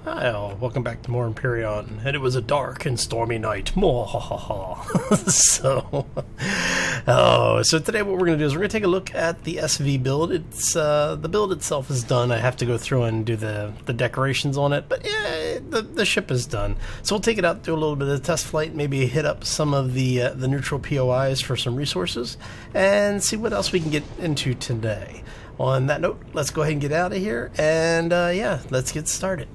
Hi all, welcome back to more Empyrion, and it was a dark and stormy night. So today what we're going to do is we're going to take a look at the SV build. It's the build itself is done. I have to go through and do the decorations on it, but yeah, the ship is done. So we'll take it out, do a little bit of test flight, maybe hit up some of the neutral POIs for some resources, and see what else we can get into today. On that note, let's go ahead and get out of here, and yeah, let's get started.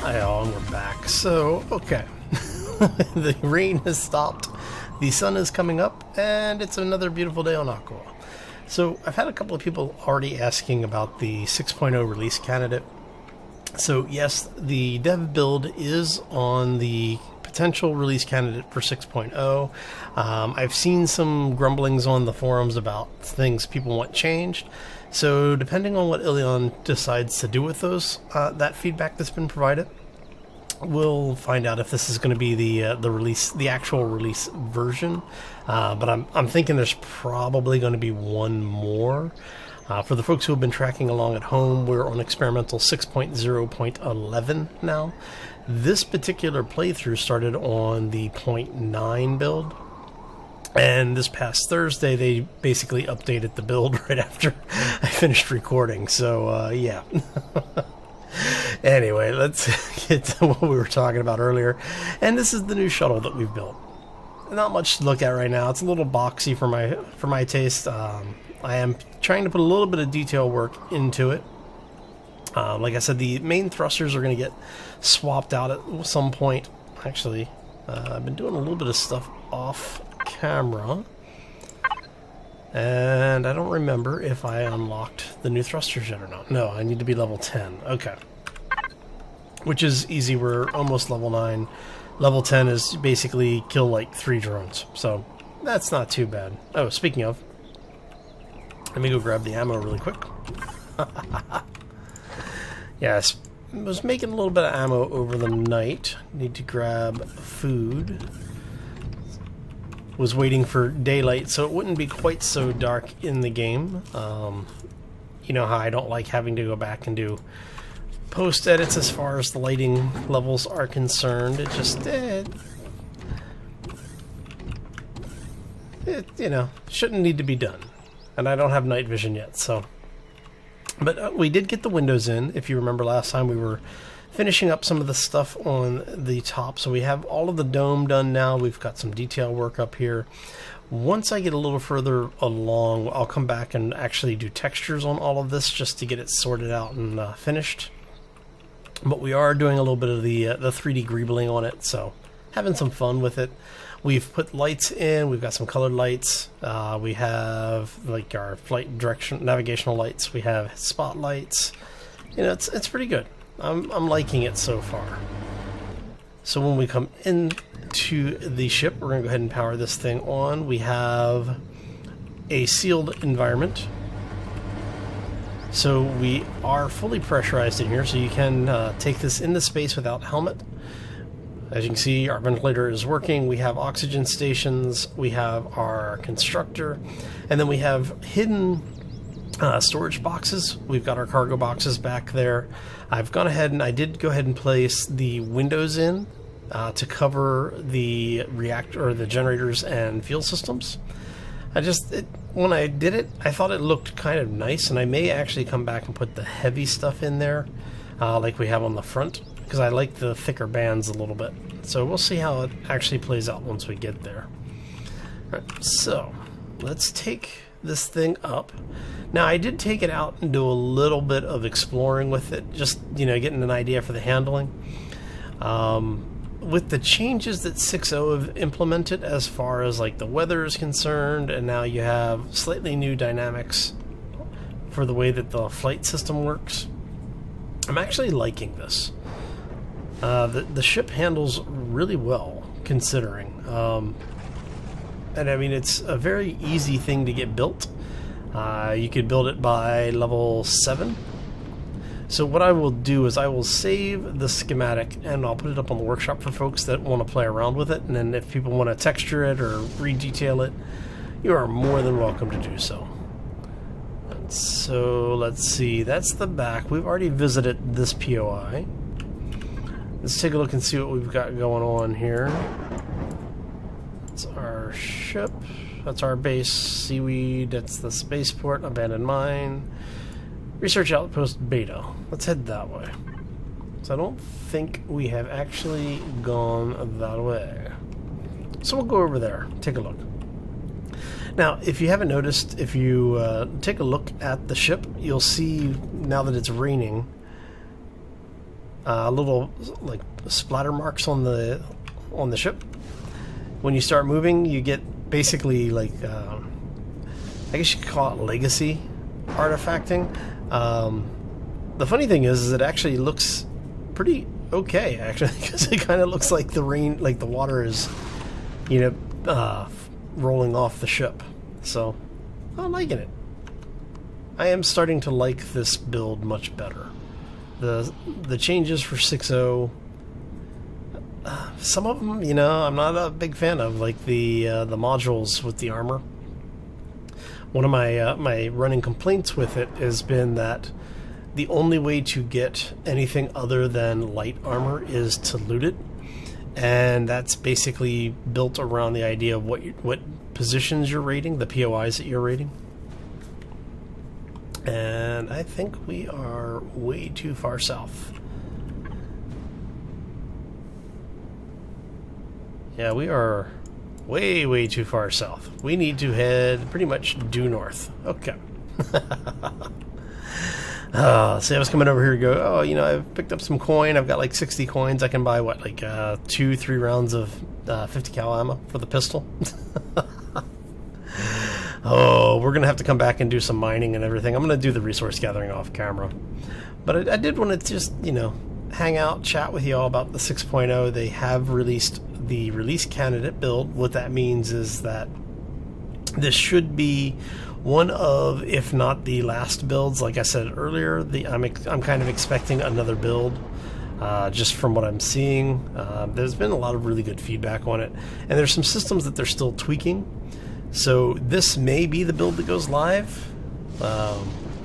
Hi all, and we're back. So, okay, the rain has stopped, the sun is coming up, and it's another beautiful day on Aqua. So, I've had a couple of people already asking about the 6.0 release candidate. So, yes, the dev build is on the potential release candidate for 6.0. I've seen some grumblings on the forums about things people want changed. So, depending on what Eleon decides to do with those, that feedback that's been provided, we'll find out if this is going to be the release, the actual release version. But I'm thinking there's probably going to be one more. For the folks who have been tracking along at home, we're on experimental 6.0.11 now. This particular playthrough started on the 0.9 build. And this past Thursday, they basically updated the build right after I finished recording. So, yeah. Anyway, let's get to what we were talking about earlier. And this is the new shuttle that we've built. Not much to look at right now. It's a little boxy for my taste. I am trying to put a little bit of detail work into it. Like I said, the main thrusters are going to get swapped out at some point. Actually, I've been doing a little bit of stuff off camera, and I don't remember if I unlocked the new thrusters yet or not. No, I need to be level 10. Okay, which is easy. We're almost level 9. Level 10 is basically kill like 3 drones, so that's not too bad. Oh, speaking of, let me go grab the ammo really quick. Yes, I was making a little bit of ammo over the night. Need to grab food. Was waiting for daylight so it wouldn't be quite so dark in the game. You know how I don't like having to go back and do post edits as far as the lighting levels are concerned. It just it you know, shouldn't need to be done, and I don't have night vision yet. So, but we did get the windows in. If you remember last time, we were finishing up some of the stuff on the top, so we have all of the dome done now. We've got some detail work up here. Once I get a little further along, I'll come back and actually do textures on all of this just to get it sorted out and finished. But we are doing a little bit of the 3D greebling on it, so having some fun with it. We've put lights in. We've got some colored lights. We have like our flight direction navigational lights. We have spotlights. You know, it's pretty good. I'm liking it so far. So when we come into the ship, we're going to go ahead and power this thing on. We have a sealed environment. So we are fully pressurized in here, so you can take this into space without helmet. As you can see, our ventilator is working. We have oxygen stations. We have our constructor. And then we have hidden storage boxes. We've got our cargo boxes back there. I've gone ahead and I did go ahead and place the windows in to cover the reactor or the generators and fuel systems. When I did it, I thought it looked kind of nice, and I may actually come back and put the heavy stuff in there like we have on the front, because I like the thicker bands a little bit. So we'll see how it actually plays out once we get there. All right, so let's take this thing up. Now, I did take it out and do a little bit of exploring with it, just, you know, getting an idea for the handling. With the changes that 6.0 have implemented as far as like the weather is concerned, and now you have slightly new dynamics for the way that the flight system works, I'm actually liking this. The ship handles really well, considering. And I mean, it's a very easy thing to get built. You could build it by level 7. So what I will do is I will save the schematic and I'll put it up on the workshop for folks that want to play around with it. And then if people want to texture it or redetail it, you are more than welcome to do so. And so let's see, that's the back. We've already visited this POI. Let's take a look and see what we've got going on here. That's our ship. That's our base. Seaweed. That's the spaceport. Abandoned mine. Research outpost beta. Let's head that way. So I don't think we have actually gone that way. So we'll go over there. Take a look. Now, if you haven't noticed, if you take a look at the ship, you'll see now that it's raining, little like splatter marks on the ship. When you start moving, you get basically like I guess you could call it legacy artifacting. The funny thing is it actually looks pretty okay, actually, because it kind of looks like the rain, like the water is, you know, rolling off the ship. So I'm liking it. I am starting to like this build much better. The changes for 6.0, some of them, you know, I'm not a big fan of, like the modules with the armor. One of my my running complaints with it has been that the only way to get anything other than light armor is to loot it, and that's basically built around the idea of what positions you're raiding, the POIs that you're raiding. And I think we are way too far south. Yeah, we are way too far south. We need to head pretty much due north. Okay. See, I was coming over here to go, oh, you know, I've picked up some coin. I've got like 60 coins. I can buy, what, like 2-3 rounds of 50 cal ammo for the pistol. Oh, we're going to have to come back and do some mining and everything. I'm going to do the resource gathering off camera. But I did want to just, you know, hang out, chat with you all about the 6.0. They have released the release candidate build. What that means is that this should be one of, if not the last builds. Like I said earlier, I'm kind of expecting another build, just from what I'm seeing. There's been a lot of really good feedback on it, and there's some systems that they're still tweaking. So this may be the build that goes live.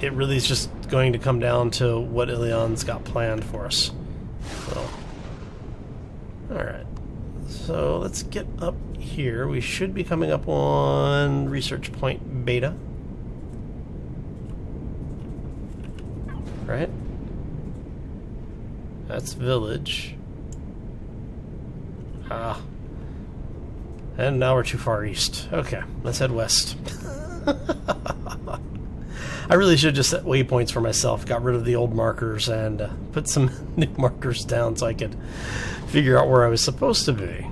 It really is just going to come down to what Eleon's got planned for us. So, alright. So let's get up here. We should be coming up on Research Point Beta. Right? That's Village. Ah. And now we're too far east. Okay, let's head west. I really should just set waypoints for myself. Got rid of the old markers and put some new markers down so I could figure out where I was supposed to be.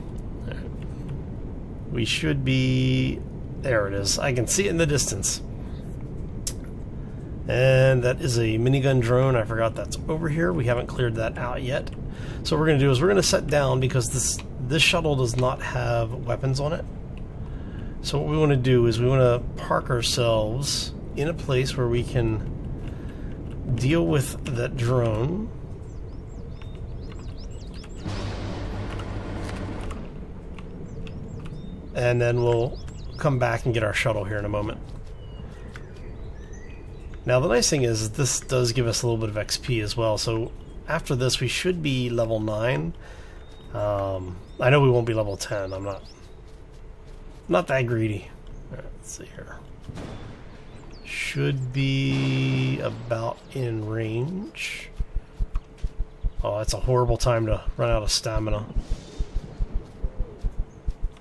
We should be... There it is. I can see it in the distance. And that is a minigun drone. I forgot that's over here. We haven't cleared that out yet. So what we're going to do is we're going to set down, because this shuttle does not have weapons on it. So what we want to do is we want to park ourselves in a place where we can deal with that drone. And then we'll come back and get our shuttle here in a moment. Now the nice thing is this does give us a little bit of XP as well, so after this we should be level 9. I know we won't be level 10, I'm not that greedy. Alright, let's see here. Should be about in range. Oh, that's a horrible time to run out of stamina.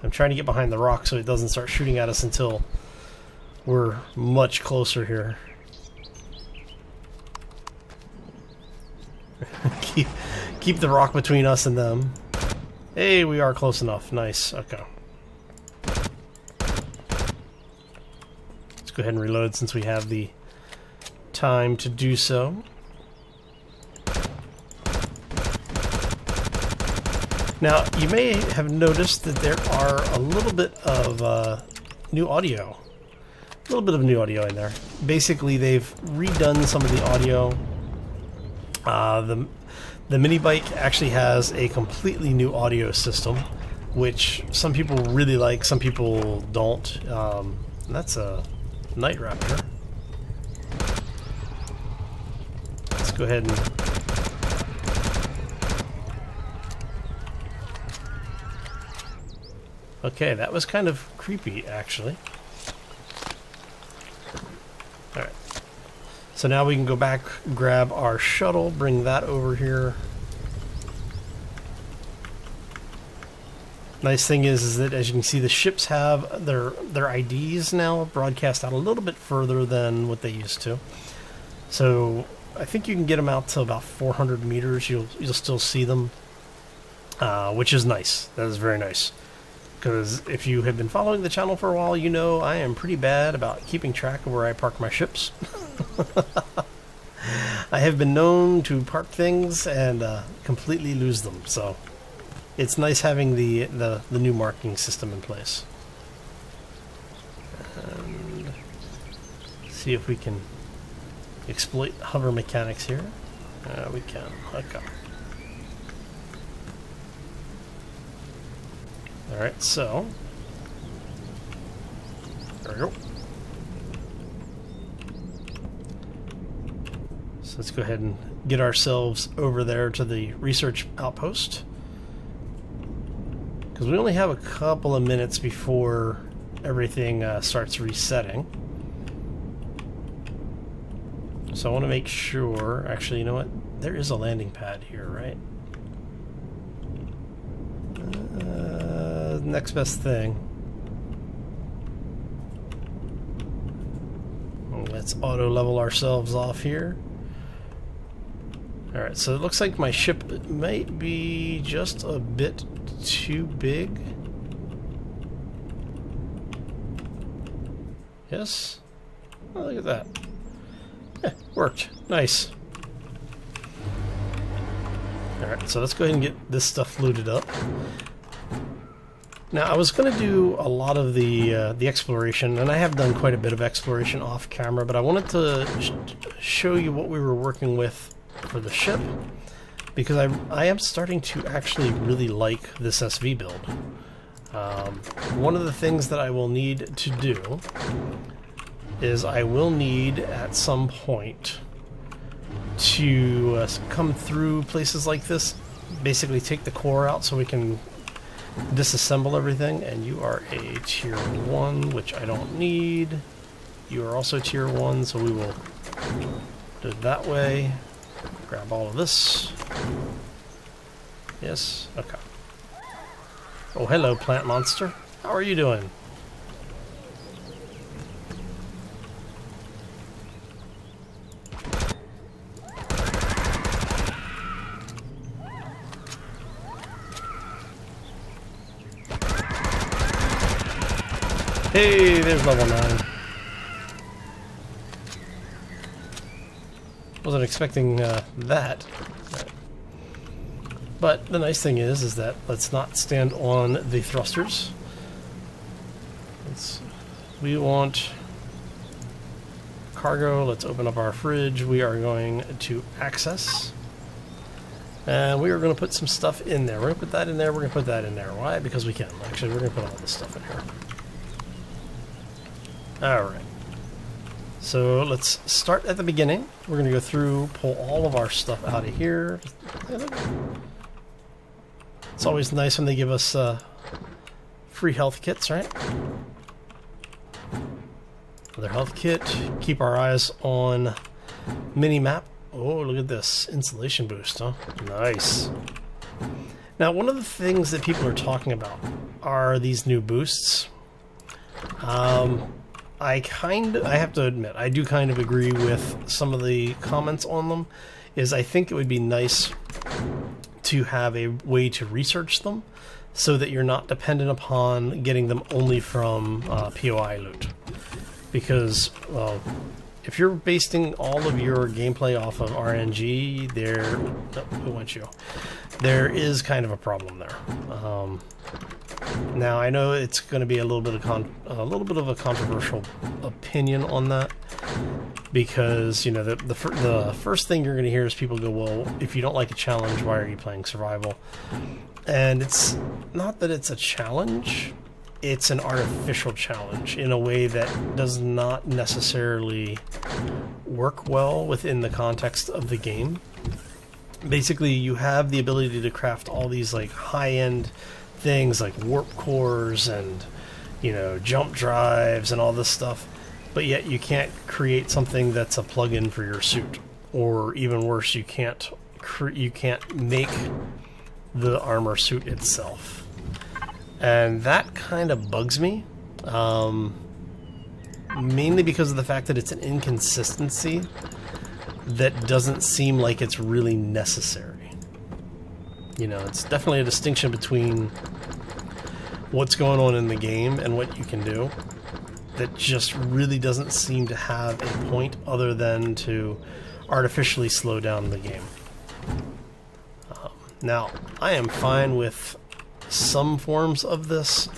I'm trying to get behind the rock so it doesn't start shooting at us until we're much closer here. keep the rock between us and them. Hey, we are close enough. Nice. Okay. Let's go ahead and reload since we have the time to do so. Now, you may have noticed that there are a little bit of new audio. A little bit of new audio in there. Basically, they've redone some of the audio. The mini bike actually has a completely new audio system, which some people really like, some people don't. That's a Night Raptor. Let's go ahead and... Okay, that was kind of creepy, actually. Alright. So now we can go back, grab our shuttle, bring that over here. Nice thing is that, as you can see, the ships have their IDs now broadcast out a little bit further than what they used to. So I think you can get them out to about 400 meters. You'll still see them, which is nice. That is very nice. Because if you have been following the channel for a while, you know I am pretty bad about keeping track of where I park my ships. I have been known to park things and completely lose them, so it's nice having the new marking system in place. And see if we can exploit hover mechanics here. We can. Okay. Alright, so there we go. So let's go ahead and get ourselves over there to the research outpost, because we only have a couple of minutes before everything starts resetting. So I want to make sure, actually, you know what? There is a landing pad here, right? Next best thing. Let's auto level ourselves off here. Alright, so it looks like my ship might be just a bit too big. Yes? Oh, look at that. Yeah, worked. Nice. Alright, so let's go ahead and get this stuff looted up. Now, I was going to do a lot of the exploration, and I have done quite a bit of exploration off camera, but I wanted to show you what we were working with for the ship, because I am starting to actually really like this SV build. One of the things that I will need to do is I will need at some point to come through places like this, basically take the core out so we can disassemble everything. And you are a tier 1, which I don't need. You are also tier 1, so we will do it that way. Grab all of this. Yes, okay. Oh, hello, plant monster. How are you doing? Hey, there's level 9. Wasn't expecting that. But the nice thing is that let's not stand on the thrusters. We want cargo. Let's open up our fridge. We are going to access. And we are going to put some stuff in there. We're going to put that in there. We're going to put that in there. Why? Because we can. Actually, we're going to put all this stuff in here. Alright, so let's start at the beginning. We're going to go through, pull all of our stuff out of here. It's always nice when they give us free health kits, right? Another health kit. Keep our eyes on mini-map. Oh, look at this. Insulation boost, huh? Nice. Now, one of the things that people are talking about are these new boosts. I have to admit, I do kind of agree with some of the comments on them. I think it would be nice to have a way to research them so that you're not dependent upon getting them only from POI loot. Because, well, if you're basing all of your gameplay off of RNG, there is kind of a problem there. Now I know it's going to be a little bit of a controversial opinion on that, because, you know, the first thing you're going to hear is people go, well, if you don't like a challenge, why are you playing survival? And it's not that it's a challenge, it's an artificial challenge in a way that does not necessarily work well within the context of the game. Basically, you have the ability to craft all these like high-end things like warp cores and, you know, jump drives and all this stuff, but yet you can't create something that's a plug-in for your suit, or even worse, you can't make the armor suit itself. And that kind of bugs me, mainly because of the fact that it's an inconsistency that doesn't seem like it's really necessary. You know, it's definitely a distinction between what's going on in the game and what you can do that just really doesn't seem to have a point other than to artificially slow down the game. Now, I am fine with some forms of this.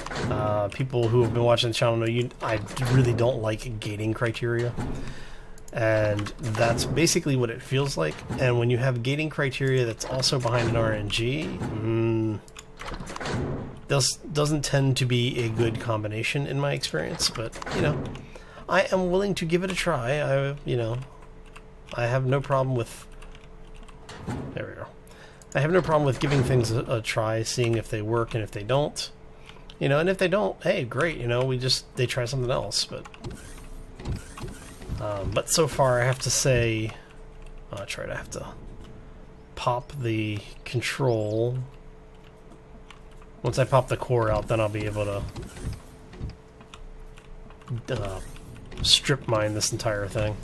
People who have been watching the channel know I really don't like gating criteria. And that's basically what it feels like. And when you have gating criteria that's also behind an RNG, this doesn't tend to be a good combination in my experience. But, you know, I am willing to give it a try. I have no problem with... There we go. I have no problem with giving things a try, seeing if they work and if they don't. You know, and if they don't, hey, great, you know, they try something else. But so far, I have to say, that's right, I have to pop the control. Once I pop the core out, then I'll be able to strip mine this entire thing.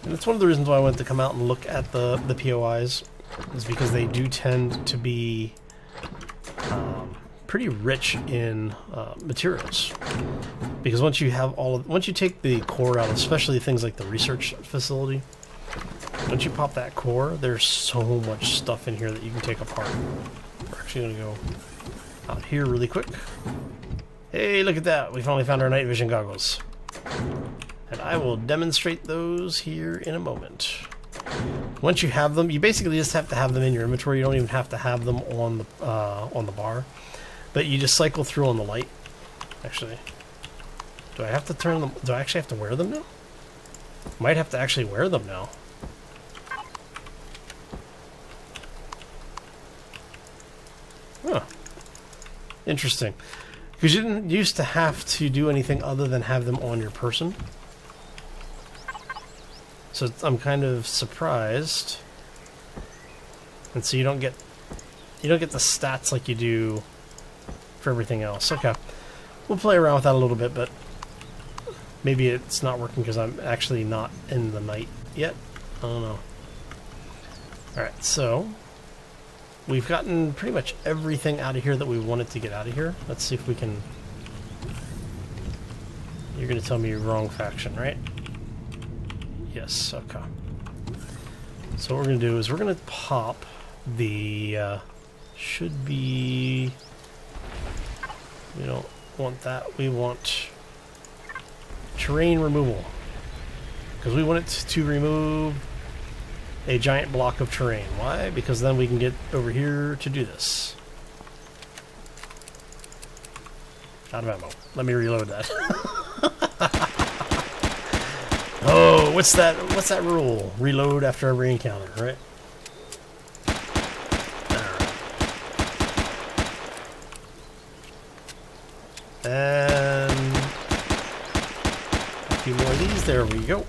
And it's one of the reasons why I wanted to come out and look at the POIs, is because they do tend to be pretty rich in materials. Because once you have once you take the core out, especially things like the research facility, once you pop that core, there's so much stuff in here that you can take apart. We're actually gonna go out here really quick. Hey, look at that! We finally found our night vision goggles. And I will demonstrate those here in a moment. Once you have them, you basically just have to have them in your inventory. You don't even have to have them on the bar, but you just cycle through on the light. Actually, do I have to turn them? Do I actually have to wear them now? Might have to actually wear them now. Huh. Interesting. Because you didn't used to have to do anything other than have them on your person. So I'm kind of surprised. And so you don't get the stats like you do for everything else. Okay. We'll play around with that a little bit, but maybe it's not working because I'm actually not in the night yet. I don't know. Alright, so we've gotten pretty much everything out of here that we wanted to get out of here. Let's see if we can... You're going to tell me you're wrong faction, right? Yes, okay. So what we're going to do is we're going to pop the... should be... We don't want that. We want terrain removal. Because we want it to remove a giant block of terrain. Why? Because then we can get over here to do this. Out of ammo. Let me reload that. Oh, what's that rule? Reload after every encounter, right? And a few more of these. There we go.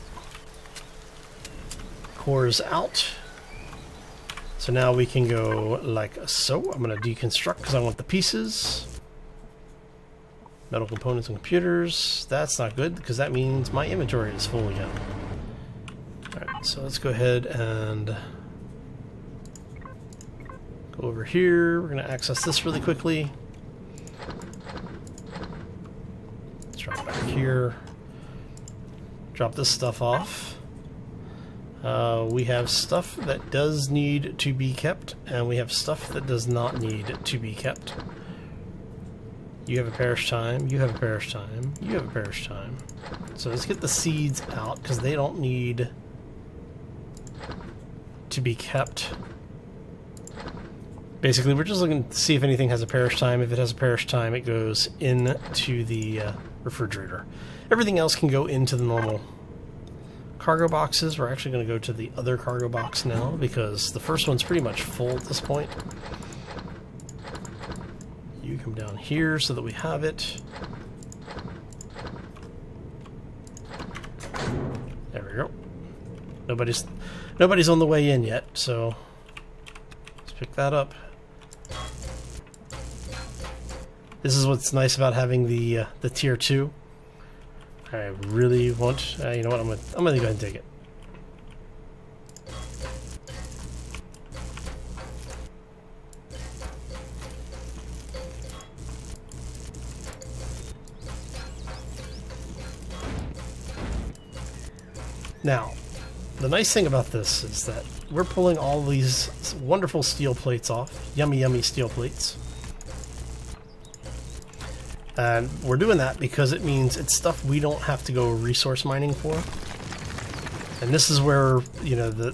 Core's out. So now we can go like so. I'm going to deconstruct because I want the pieces. Metal components and computers. That's not good because that means my inventory is full again. Alright, so let's go ahead and go over here. We're going to access this really quickly. Let's drop back here. Drop this stuff off. We have stuff that does need to be kept, and we have stuff that does not need to be kept. You have a perish time. You have a perish time. You have a perish time. So let's get the seeds out because they don't need to be kept. Basically, we're just looking to see if anything has a perish time. If it has a perish time, it goes into the refrigerator. Everything else can go into the normal cargo boxes. We're actually going to go to the other cargo box now because the first one's pretty much full at this point. You come down here so that we have it. There we go. Nobody's on the way in yet, so let's pick that up. This is what's nice about having the tier 2. I really want. You know what? I'm gonna go ahead and take it. Now, the nice thing about this is that we're pulling all these wonderful steel plates off. Yummy, yummy steel plates. And we're doing that because it means it's stuff we don't have to go resource mining for. And this is where, you know,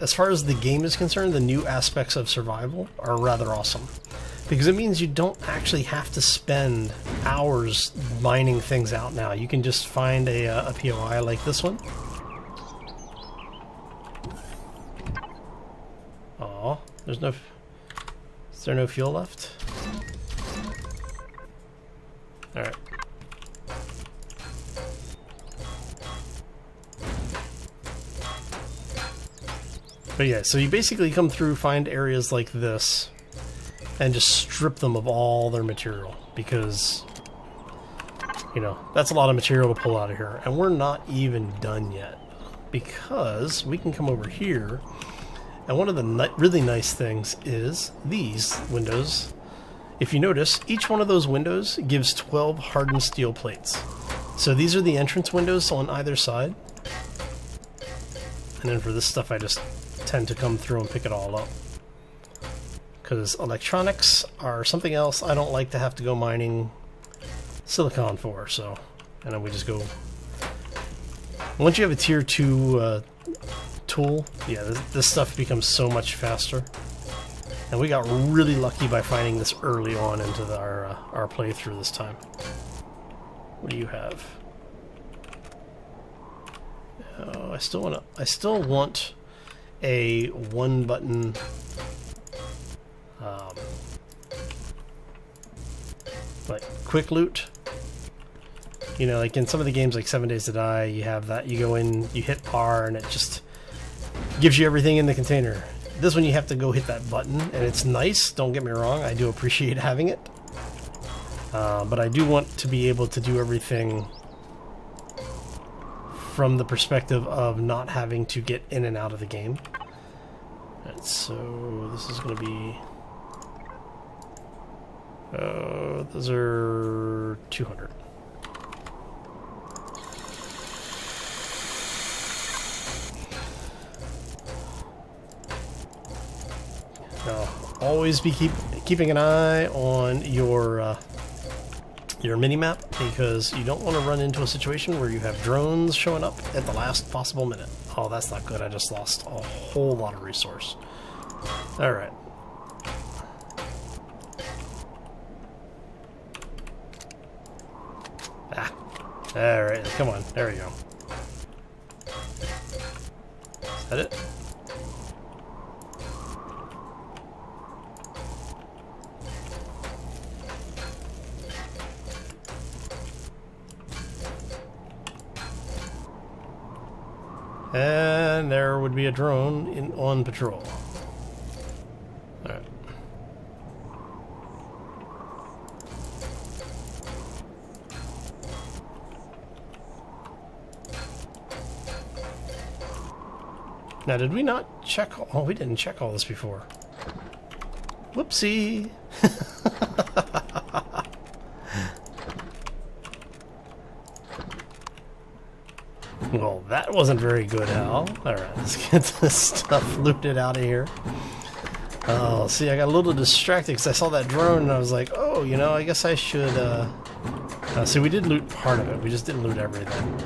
as far as the game is concerned, the new aspects of survival are rather awesome. Because it means you don't actually have to spend hours mining things out now. You can just find a POI like this one. Aw, is there no fuel left? Alright. But yeah, so you basically come through, find areas like this, and just strip them of all their material, because, you know, that's a lot of material to pull out of here. And we're not even done yet, because we can come over here, and one of the really nice things is these windows. If you notice, each one of those windows gives 12 hardened steel plates. So these are the entrance windows on either side. And then for this stuff, I just tend to come through and pick it all up. Because electronics are something else I don't like to have to go mining silicon for. So, and then we just go. Once you have a tier 2 tool, yeah, this stuff becomes so much faster. And we got really lucky by finding this early on into our playthrough this time. What do you have? Oh, I still want a one button like quick loot. You know, like in some of the games like 7 Days to Die, you have that, you go in, you hit R and it just gives you everything in the container. This one you have to go hit that button, and it's nice, don't get me wrong, I do appreciate having it. But I do want to be able to do everything from the perspective of not having to get in and out of the game. Right, so this is going to be... those are 200. Now, always be keeping an eye on your mini-map, because you don't want to run into a situation where you have drones showing up at the last possible minute. Oh, that's not good. I just lost a whole lot of resource. Alright. Ah. Alright, come on. There we go. Is that it? And there would be a drone on patrol. Alright. Now, did we not check? Oh, we didn't check all this before. Whoopsie! Well, that wasn't very good, Hal. Alright, let's get this stuff looted out of here. Oh, see, I got a little distracted because I saw that drone and I was like, oh, you know, I guess I should, see, we did loot part of it. We just didn't loot everything.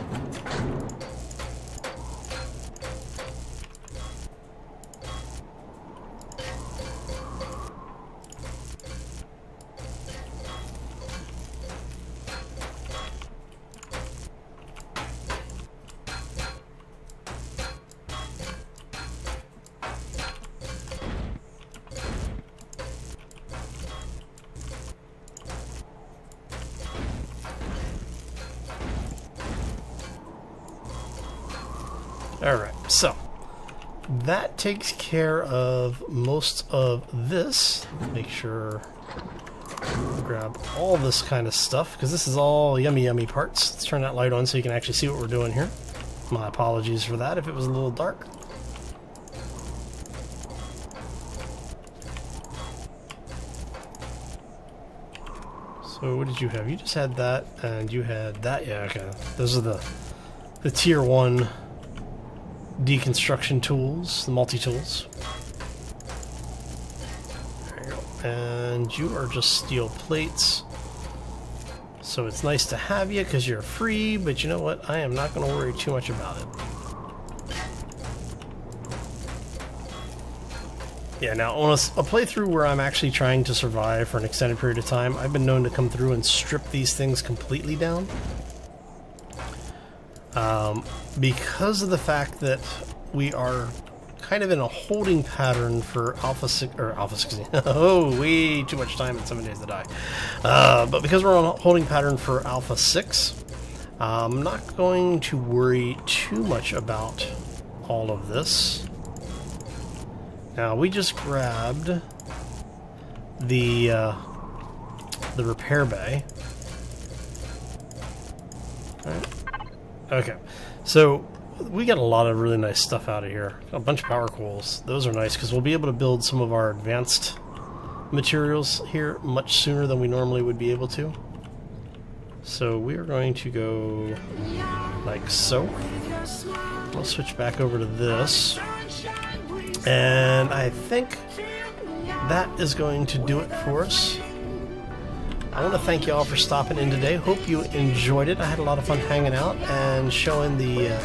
Alright, so that takes care of most of this. Make sure to grab all this kind of stuff, because this is all yummy parts. Let's turn that light on so you can actually see what we're doing here. My apologies for that if it was a little dark. So what did you have? You just had that, and you had that. Yeah, okay. Those are the tier 1 deconstruction tools, the multi-tools. There you go. And you are just steel plates. So it's nice to have you because you're free, but you know what? I am not going to worry too much about it. Yeah, now on a playthrough where I'm actually trying to survive for an extended period of time, I've been known to come through and strip these things completely down. Because of the fact that we are kind of in a holding pattern for Alpha 6, or Alpha 16. Oh, way too much time in 7 Days to Die. But because we're on a holding pattern for Alpha 6, I'm not going to worry too much about all of this. Now, we just grabbed the repair bay. All right. Okay, so we got a lot of really nice stuff out of here. Got a bunch of power coils. Those are nice because we'll be able to build some of our advanced materials here much sooner than we normally would be able to. So we are going to go like so. I'll switch back over to this. And I think that is going to do it for us. I want to thank you all for stopping in today. Hope you enjoyed it. I had a lot of fun hanging out and showing the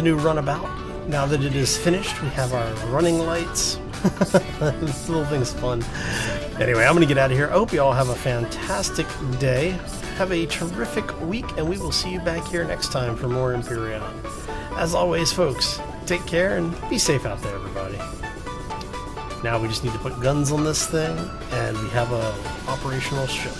new runabout. Now that it is finished, we have our running lights. This little thing's fun. Anyway, I'm going to get out of here. I hope you all have a fantastic day. Have a terrific week, and we will see you back here next time for more Empyrion. As always, folks, take care and be safe out there, everybody. Now we just need to put guns on this thing, and we have a operational ship.